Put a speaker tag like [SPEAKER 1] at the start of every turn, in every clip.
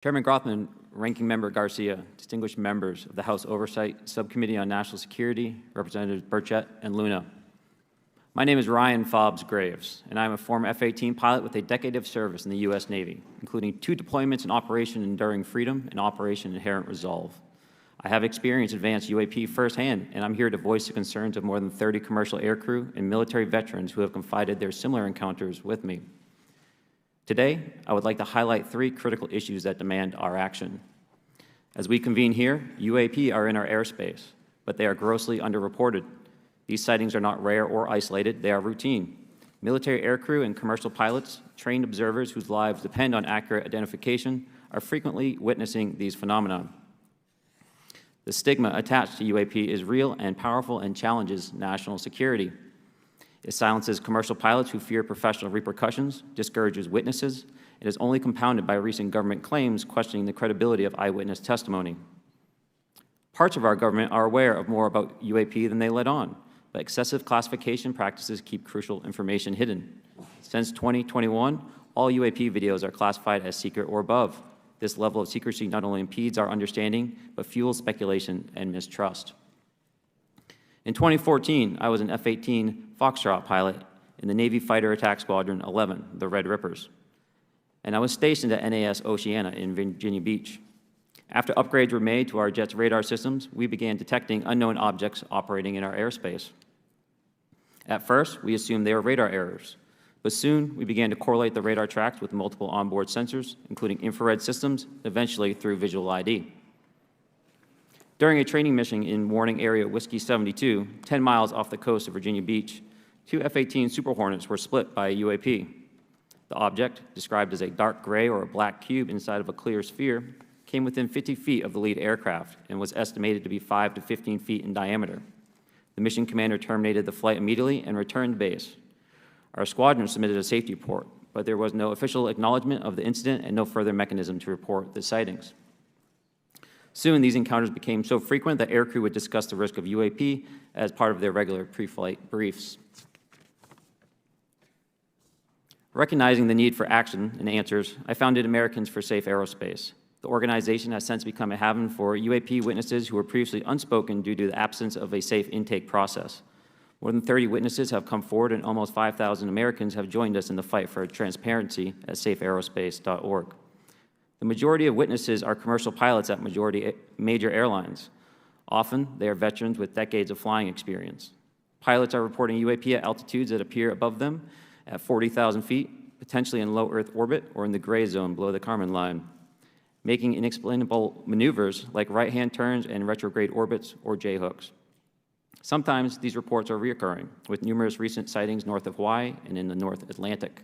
[SPEAKER 1] Chairman Grothman, Ranking Member Garcia, distinguished members of the House Oversight Subcommittee on National Security, Representatives Burchett and Luna. My name is Ryan Fobbs Graves, and I am a former F-18 pilot with a decade of service in the U.S. Navy, including 2 deployments in Operation Enduring Freedom and Operation Inherent Resolve. I have experienced advanced UAP firsthand, and I'm here to voice the concerns of more than 30 commercial aircrew and military veterans who have confided their similar encounters with me. Today, I would like to highlight 3 critical issues that demand our action. As we convene here, UAP are in our airspace, but they are grossly underreported. These sightings are not rare or isolated, they are routine. Military aircrew and commercial pilots, trained observers whose lives depend on accurate identification, are frequently witnessing these phenomena. The stigma attached to UAP is real and powerful and challenges national security. It silences commercial pilots who fear professional repercussions, discourages witnesses, and is only compounded by recent government claims questioning the credibility of eyewitness testimony. Parts of our government are aware of more about UAP than they let on, but excessive classification practices keep crucial information hidden. Since 2021, all UAP videos are classified as secret or above. This level of secrecy not only impedes our understanding, but fuels speculation and mistrust. In 2014, I was an F-18 Foxtrot pilot in the Navy Fighter Attack Squadron 11, the Red Rippers, and I was stationed at NAS Oceana in Virginia Beach. After upgrades were made to our jet's radar systems, we began detecting unknown objects operating in our airspace. At first, we assumed they were radar errors, but soon we began to correlate the radar tracks with multiple onboard sensors, including infrared systems, eventually through visual ID. During a training mission in Warning Area Whiskey 72, 10 miles off the coast of Virginia Beach, 2 F-18 Super Hornets were split by a UAP. The object, described as a dark gray or a black cube inside of a clear sphere, came within 50 feet of the lead aircraft and was estimated to be 5 to 15 feet in diameter. The mission commander terminated the flight immediately and returned to base. Our squadron submitted a safety report, but there was no official acknowledgement of the incident and no further mechanism to report the sightings. Soon, these encounters became so frequent that aircrew would discuss the risk of UAP as part of their regular pre-flight briefs. Recognizing the need for action and answers, I founded Americans for Safe Aerospace. The organization has since become a haven for UAP witnesses who were previously unspoken due to the absence of a safe intake process. More than 30 witnesses have come forward, and almost 5,000 Americans have joined us in the fight for transparency at safeaerospace.org. The majority of witnesses are commercial pilots at major airlines. Often, they are veterans with decades of flying experience. Pilots are reporting UAP at altitudes that appear above them at 40,000 feet, potentially in low Earth orbit or in the gray zone below the Kármán line, making inexplainable maneuvers like right-hand turns and retrograde orbits or J-hooks. Sometimes these reports are reoccurring, with numerous recent sightings north of Hawaii and in the North Atlantic.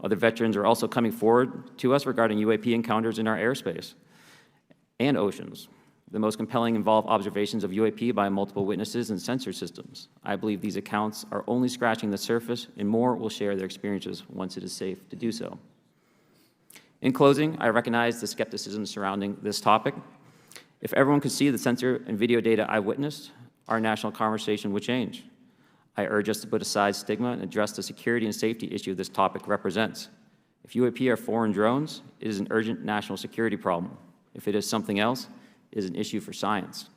[SPEAKER 1] Other veterans are also coming forward to us regarding UAP encounters in our airspace and oceans. The most compelling involve observations of UAP by multiple witnesses and sensor systems. I believe these accounts are only scratching the surface, and more will share their experiences once it is safe to do so. In closing, I recognize the skepticism surrounding this topic. If everyone could see the sensor and video data I witnessed, our national conversation would change. I urge us to put aside stigma and address the security and safety issue this topic represents. If UAP are foreign drones, it is an urgent national security problem. If it is something else, it is an issue for science.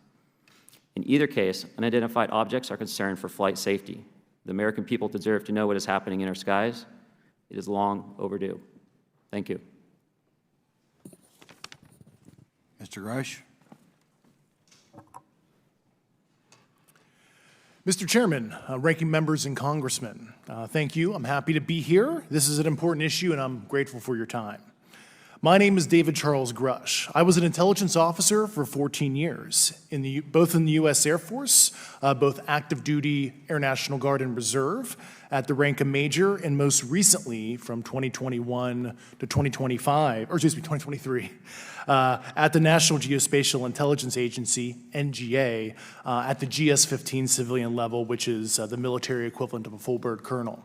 [SPEAKER 1] In either case, unidentified objects are concerned for flight safety. The American people deserve to know what is happening in our skies. It is long overdue. Thank you.
[SPEAKER 2] Mr. Rush.
[SPEAKER 3] Mr. Chairman, ranking members and congressmen, thank you. I'm happy to be here. This is an important issue, and I'm grateful for your time. My name is David Charles Grush. I was an intelligence officer for 14 years, both in the U.S. Air Force, both active duty, Air National Guard, and Reserve, at the rank of major, and most recently from 2021 to 2023, at the National Geospatial Intelligence Agency, NGA, at the GS-15 civilian level, which is the military equivalent of a full bird colonel.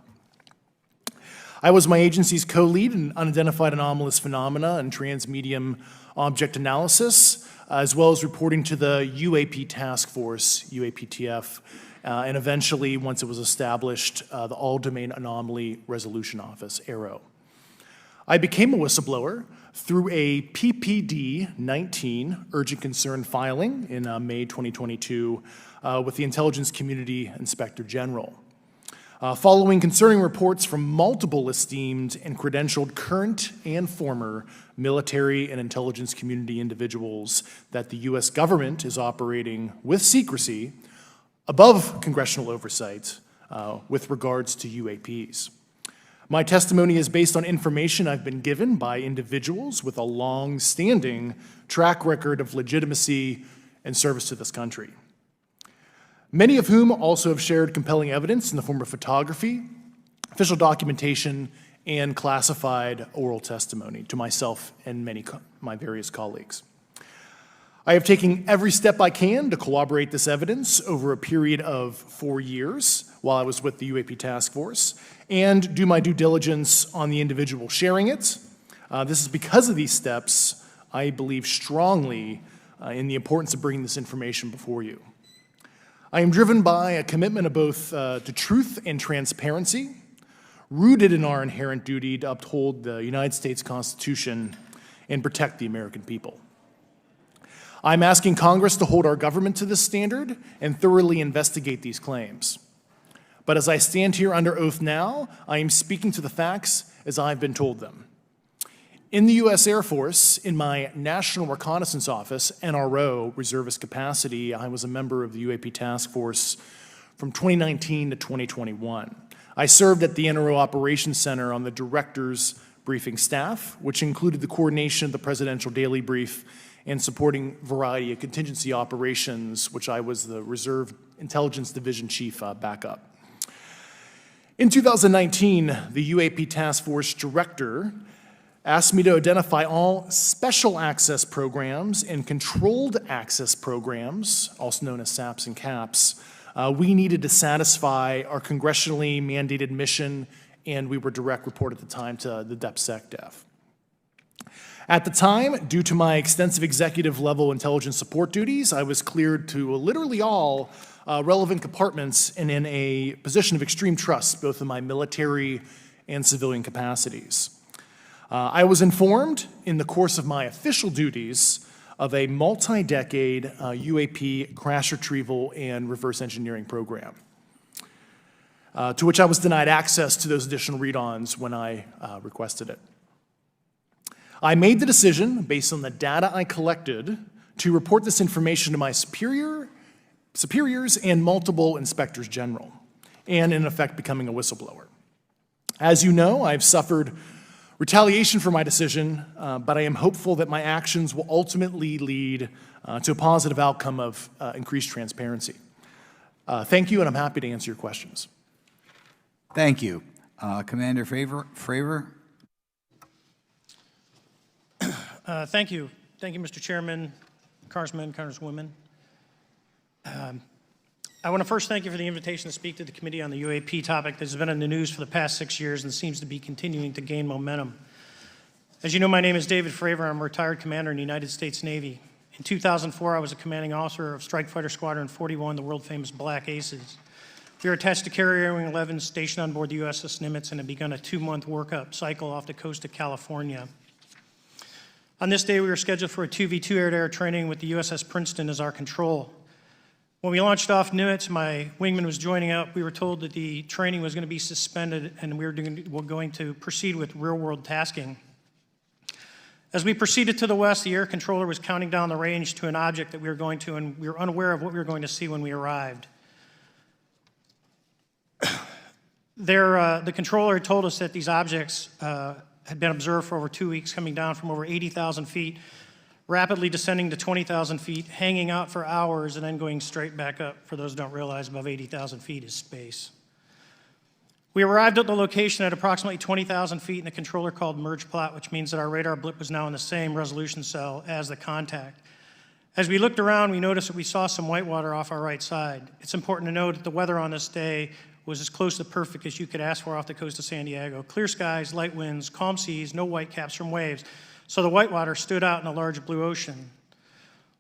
[SPEAKER 3] I was my agency's co-lead in unidentified anomalous phenomena and transmedium object analysis, as well as reporting to the UAP task force, UAPTF, and eventually, once it was established, the All Domain Anomaly Resolution Office, AARO. I became a whistleblower through a PPD 19 urgent concern filing in May 2022 with the Intelligence Community Inspector General. Following concerning reports from multiple esteemed and credentialed current and former military and intelligence community individuals that the U.S. government is operating with secrecy above congressional oversight with regards to UAPs. My testimony is based on information I've been given by individuals with a long-standing track record of legitimacy and service to this country, many of whom also have shared compelling evidence in the form of photography, official documentation, and classified oral testimony to myself and my various colleagues. I have taken every step I can to corroborate this evidence over a period of 4 years while I was with the UAP Task Force and do my due diligence on the individual sharing it. This is because of these steps, I believe strongly in the importance of bringing this information before you. I am driven by a commitment of both to truth and transparency, rooted in our inherent duty to uphold the United States Constitution and protect the American people. I'm asking Congress to hold our government to this standard and thoroughly investigate these claims. But as I stand here under oath now, I am speaking to the facts as I've been told them. In the U.S. Air Force, in my National Reconnaissance Office, NRO, reservist capacity, I was a member of the UAP Task Force from 2019 to 2021. I served at the NRO Operations Center on the Director's Briefing staff, which included the coordination of the Presidential Daily Brief and supporting variety of contingency operations, which I was the Reserve Intelligence Division Chief backup. In 2019, the UAP Task Force Director asked me to identify all special access programs and controlled access programs, also known as SAPs and CAPs, we needed to satisfy our congressionally mandated mission, and we were direct report at the time to the DepSecDef. At the time, due to my extensive executive level intelligence support duties, I was cleared to literally all relevant compartments and in a position of extreme trust, both in my military and civilian capacities. I was informed in the course of my official duties of a multi-decade UAP crash retrieval and reverse engineering program, to which I was denied access to those additional read-ons when I requested it. I made the decision, based on the data I collected, to report this information to my superiors and multiple inspectors general, and in effect becoming a whistleblower. As you know, I've suffered retaliation for my decision, but I am hopeful that my actions will ultimately lead to a positive outcome of increased transparency. Thank you, and I'm happy to answer your questions.
[SPEAKER 2] Thank you. Commander Fravor?
[SPEAKER 4] Thank you. Thank you, Mr. Chairman, Congressmen, Congresswomen. I want to first thank you for the invitation to speak to the committee on the UAP topic that has been in the news for the past 6 years and seems to be continuing to gain momentum. As you know, my name is David Fravor. I'm a retired commander in the United States Navy. In 2004, I was a commanding officer of Strike Fighter Squadron 41, the world-famous Black Aces. We were attached to Carrier Wing 11, stationed on board the USS Nimitz, and had begun a 2-month workup cycle off the coast of California. On this day, we were scheduled for a 2v2 air-to-air training with the USS Princeton as our control. When we launched off Nimitz, my wingman was joining up. We were told that the training was going to be suspended and we were going to proceed with real-world tasking. As we proceeded to the west, the air controller was counting down the range to an object that we were going to, and we were unaware of what we were going to see when we arrived. The controller had told us that these objects had been observed for over 2 weeks, coming down from over 80,000 feet, rapidly descending to 20,000 feet, hanging out for hours, and then going straight back up. For those who don't realize, above 80,000 feet is space. We arrived at the location at approximately 20,000 feet, and the controller called merge plot, which means that our radar blip was now in the same resolution cell as the contact. As we looked around, we noticed that we saw some whitewater off our right side. It's important to note that the weather on this day was as close to perfect as you could ask for off the coast of San Diego. Clear skies, light winds, calm seas, no whitecaps from waves. So the whitewater stood out in a large blue ocean.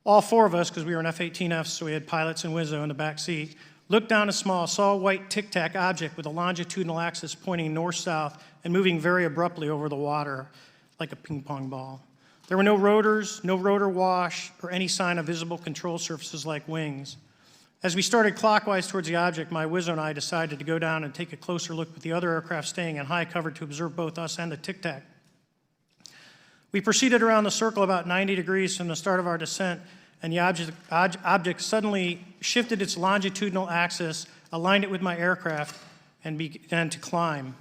[SPEAKER 4] All 4 of us, because we were in F-18Fs, so we had pilots and Wizzo in the back seat, looked down a small, saw a white tic-tac object with a longitudinal axis pointing north-south and moving very abruptly over the water like a ping-pong ball. There were no rotors, no rotor wash, or any sign of visible control surfaces like wings. As we started clockwise towards the object, my Wizzo and I decided to go down and take a closer look with the other aircraft staying in high cover to observe both us and the Tic Tac. We proceeded around the circle about 90 degrees from the start of our descent, and the object suddenly shifted its longitudinal axis, aligned it with my aircraft, and began to climb.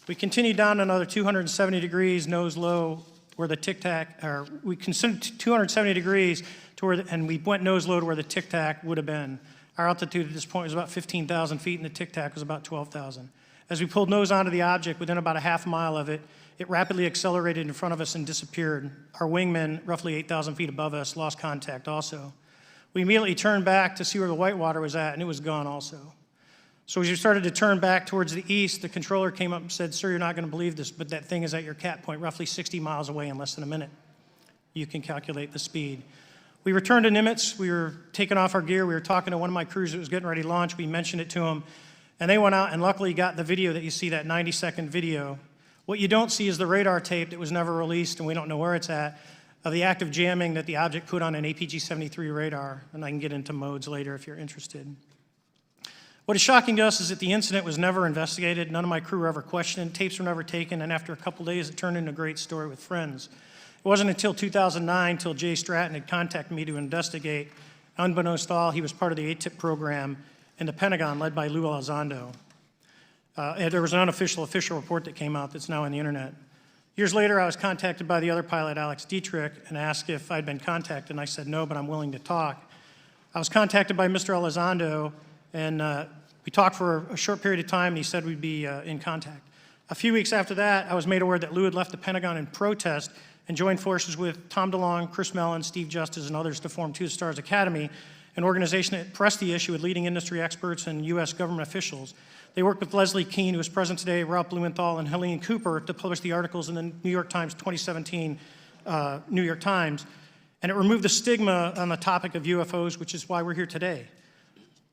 [SPEAKER 4] We continued down another 270 degrees, nose low, where the Tic Tac, or we considered 270 degrees to where, and we went nose low to where the Tic Tac would have been. Our altitude at this point was about 15,000 feet, and the Tic Tac was about 12,000. As we pulled nose onto the object, within about a half mile of it, it rapidly accelerated in front of us and disappeared. Our wingmen, roughly 8,000 feet above us, lost contact also. We immediately turned back to see where the white water was at, and it was gone also. So as we started to turn back towards the east, the controller came up and said, "Sir, you're not going to believe this, but that thing is at your cap point roughly 60 miles away in less than a minute." You can calculate the speed. We returned to Nimitz. We were taking off our gear. We were talking to one of my crews that was getting ready to launch. We mentioned it to them, and they went out and luckily got the video that you see, that 90-second video. What you don't see is the radar tape that was never released, and we don't know where it's at, of the active jamming that the object put on an APG-73 radar, and I can get into modes later if you're interested. What is shocking to us is that the incident was never investigated. None of my crew were ever questioned. Tapes were never taken, and after a couple days, it turned into a great story with friends. It wasn't until 2009 until Jay Stratton had contacted me to investigate. Unbeknownst to all, he was part of the ATIP program in the Pentagon led by Lou Elizondo. There was an unofficial official report that came out that's now on the internet. Years later, I was contacted by the other pilot, Alex Dietrich, and asked if I'd been contacted, and I said no, but I'm willing to talk. I was contacted by Mr. Elizondo, and we talked for a short period of time, and he said we'd be in contact. A few weeks after that, I was made aware that Lou had left the Pentagon in protest and joined forces with Tom DeLonge, Chris Mellon, Steve Justice, and others to form Two Stars Academy, an organization that pressed the issue with leading industry experts and U.S. government officials. They worked with Leslie Kean, who is present today, Ralph Blumenthal, and Helene Cooper to publish the articles in the New York Times 2017 New York Times, and it removed the stigma on the topic of UFOs, which is why we're here today.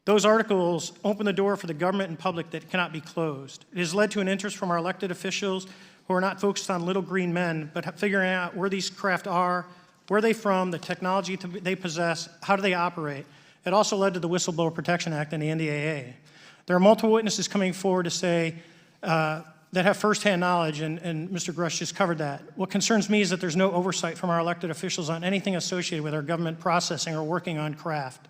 [SPEAKER 4] Those articles open the door for the government and public that cannot be closed. It has led to an interest from our elected officials who are not focused on little green men, but figuring out where these craft are, where they're from, the technology they possess, how do they operate. It also led to the Whistleblower Protection Act and the NDAA. There are multiple witnesses coming forward to say that have firsthand knowledge, and Mr. Grush just covered that. What concerns me is that there's no oversight from our elected officials on anything associated with our government processing or working on craft.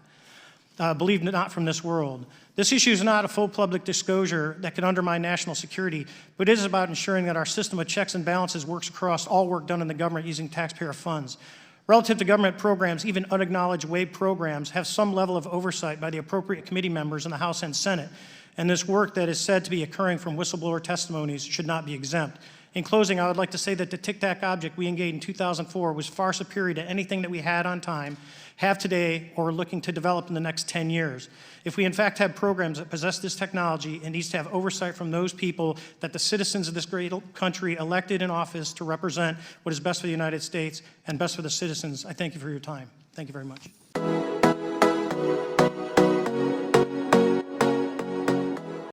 [SPEAKER 4] Believe it not from this world. This issue is not a full public disclosure that could undermine national security, but it is about ensuring that our system of checks and balances works across all work done in the government using taxpayer funds. Relative to government programs, even unacknowledged WAVE programs have some level of oversight by the appropriate committee members in the House and Senate, and this work that is said to be occurring from whistleblower testimonies should not be exempt. In closing, I would like to say that the Tic Tac object we engaged in 2004 was far superior to anything that we had on time, have today, or are looking to develop in the next 10 years. If we in fact have programs that possess this technology, it needs to have oversight from those people that the citizens of this great country elected in office to represent what is best for the United States and best for the citizens. I thank you for your time. Thank you very much.